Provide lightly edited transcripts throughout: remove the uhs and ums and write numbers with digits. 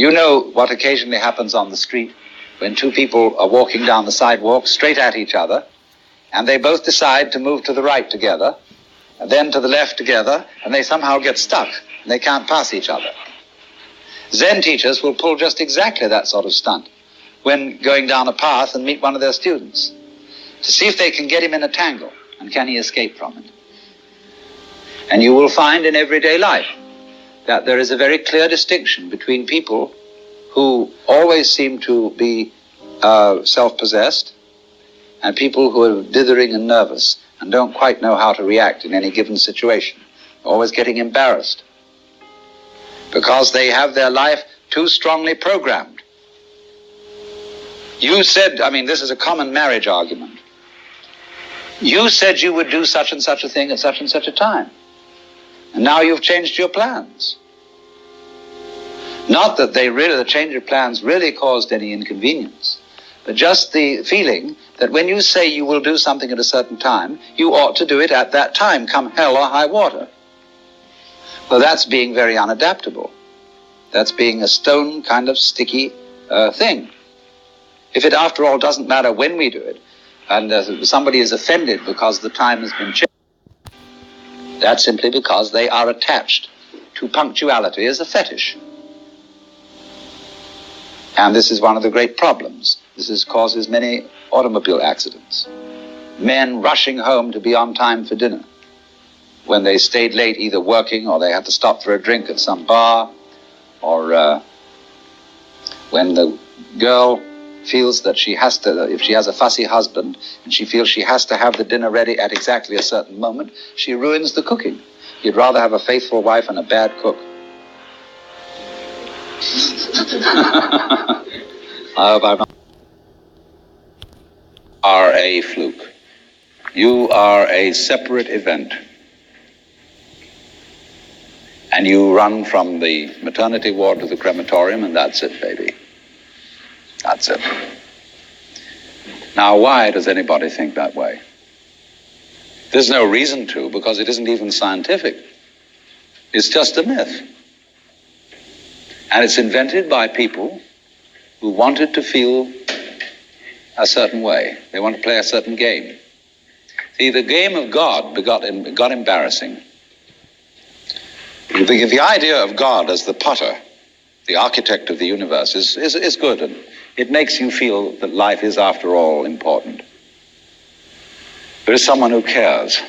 You know what occasionally happens on the street when two people are walking down the sidewalk straight at each other, and they both decide to move to the right together, and then to the left together, and they somehow get stuck, and they can't pass each other. Zen teachers will pull just exactly that sort of stunt when going down a path and meet one of their students, to see if they can get him in a tangle, and can he escape from it. And you will find in everyday life that there is a very clear distinction between people who always seem to be self-possessed and people who are dithering and nervous and don't quite know how to react in any given situation, always getting embarrassed because they have their life too strongly programmed. You said, this is a common marriage argument. You said you would do such and such a thing at such and such a time. And now you've changed your plans. Not that the change of plans really caused any inconvenience, but just the feeling that when you say you will do something at a certain time, you ought to do it at that time, come hell or high water. Well, that's being very unadaptable. That's being a stone kind of sticky thing. If it, after all, doesn't matter when we do it, and somebody is offended because the time has been changed, that's simply because they are attached to punctuality as a fetish. And this is one of the great problems. This causes many automobile accidents. Men rushing home to be on time for dinner when they stayed late either working or they had to stop for a drink at some bar, or when the girl feels that she has to, if she has a fussy husband and she feels she has to have the dinner ready at exactly a certain moment, she ruins the cooking. You'd rather have a faithful wife and a bad cook. I hope I'm not. Are a fluke. You are a separate event. And you run from the maternity ward to the crematorium, and that's it, baby. That's it. Now, why does anybody think that way? There's no reason to, because it isn't even scientific. It's just a myth. And it's invented by people who wanted to feel a certain way. They want to play a certain game. See, the game of God got embarrassing. The idea of God as the potter, the architect of the universe, is good, and it makes you feel that life is, after all, important. There is someone who cares.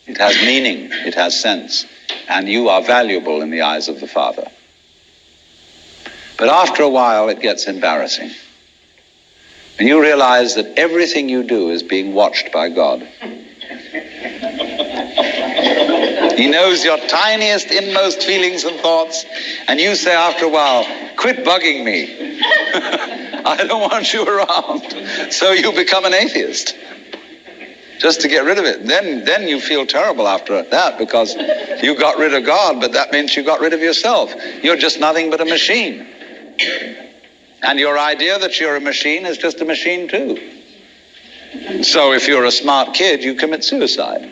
It has meaning, it has sense, and you are valuable in the eyes of the Father. But after a while, it gets embarrassing. And you realize that everything you do is being watched by God. He knows your tiniest, inmost feelings and thoughts, and you say after a while, quit bugging me. I don't want you around. So you become an atheist, just to get rid of it. Then you feel terrible after that, because you got rid of God, but that means you got rid of yourself. You're just nothing but a machine. And your idea that you're a machine is just a machine too. So if you're a smart kid, you commit suicide.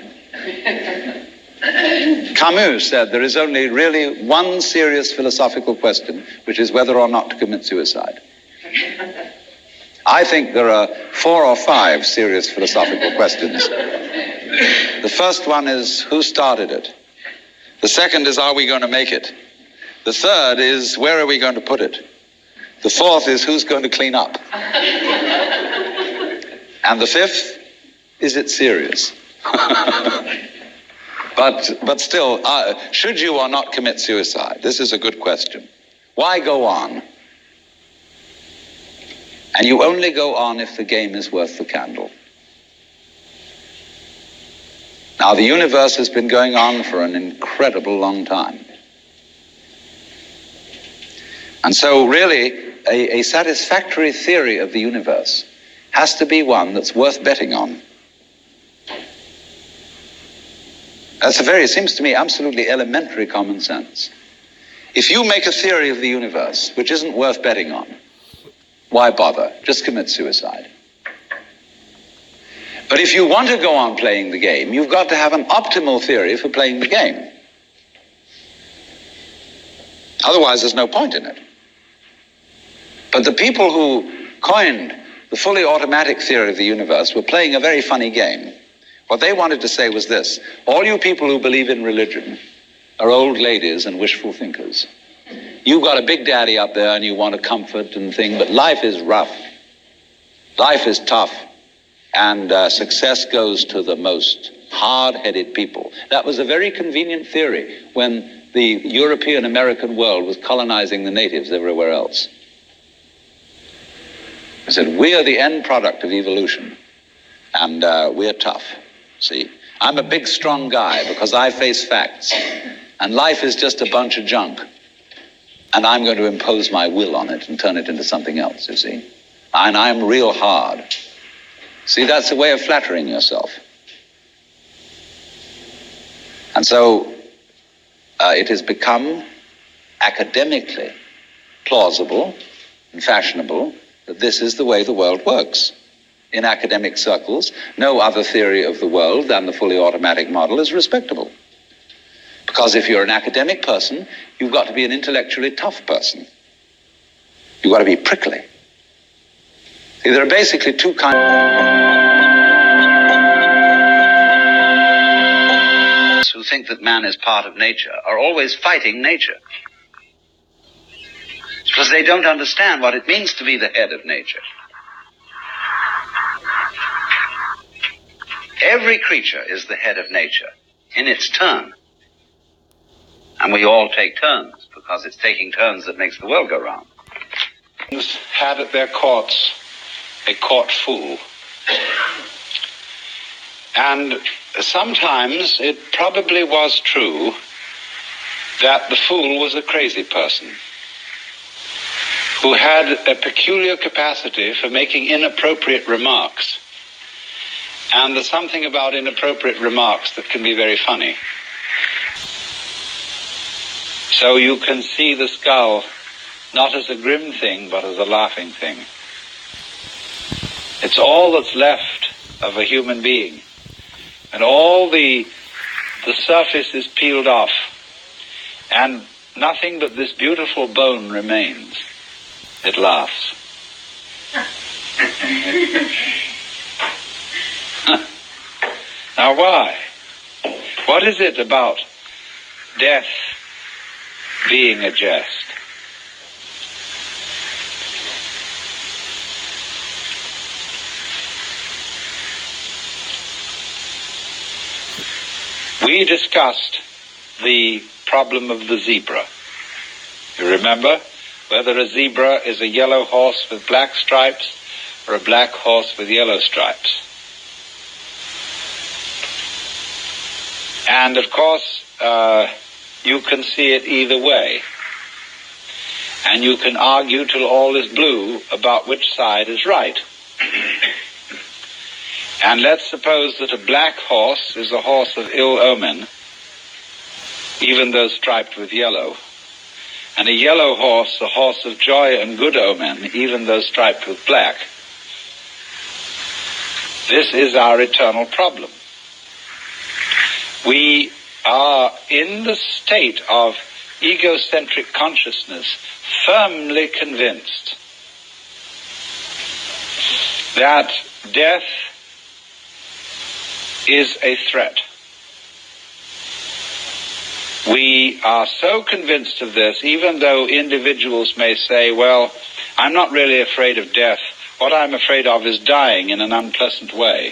Camus said there is only really one serious philosophical question, which is whether or not to commit suicide. I think there are 4 or 5 serious philosophical questions. The first one is, who started it? The second is, are we going to make it? The third is, where are we going to put it? The fourth is, who's going to clean up? And the fifth, is it serious? But still, should you or not commit suicide? This is a good question. Why go on? And you only go on if the game is worth the candle. Now, the universe has been going on for an incredible long time. And so really, a satisfactory theory of the universe has to be one that's worth betting on. That's it seems to me, absolutely elementary common sense. If you make a theory of the universe which isn't worth betting on, why bother? Just commit suicide. But if you want to go on playing the game, you've got to have an optimal theory for playing the game. Otherwise, there's no point in it. But the people who coined the fully automatic theory of the universe were playing a very funny game. What they wanted to say was this: all you people who believe in religion are old ladies and wishful thinkers. You've got a big daddy up there and you want a comfort and thing, but life is rough. Life is tough. And success goes to the most hard-headed people. That was a very convenient theory when the European American world was colonizing the natives everywhere else. I said, we are the end product of evolution, and we're tough. See, I'm a big, strong guy because I face facts, and life is just a bunch of junk, and I'm going to impose my will on it and turn it into something else, you see. And I'm real hard. See, that's a way of flattering yourself. And so it has become academically plausible and fashionable that this is the way the world works. In academic circles, no other theory of the world than the fully automatic model is respectable. Because if you're an academic person, you've got to be an intellectually tough person. You've got to be prickly. See, there are basically two kinds who think that man is part of nature are always fighting nature. Because they don't understand what it means to be the head of nature. Every creature is the head of nature in its turn. And we all take turns, because it's taking turns that makes the world go round. Had at their courts a court fool. And sometimes it probably was true that the fool was a crazy person who had a peculiar capacity for making inappropriate remarks. And there's something about inappropriate remarks that can be very funny. So you can see the skull not as a grim thing, but as a laughing thing. It's all that's left of a human being. And all the surface is peeled off. And nothing but this beautiful bone remains. It laughs. Now why? What is it about death being a jest? We discussed the problem of the zebra. You remember whether a zebra is a yellow horse with black stripes or a black horse with yellow stripes. And of course, you can see it either way. And you can argue till all is blue about which side is right. And let's suppose that a black horse is a horse of ill omen, even though striped with yellow. And a yellow horse, a horse of joy and good omen, even though striped with black. This is our eternal problem. We are in the state of egocentric consciousness, firmly convinced that death is a threat. We are so convinced of this, even though individuals may say, well, I'm not really afraid of death. What I'm afraid of is dying in an unpleasant way.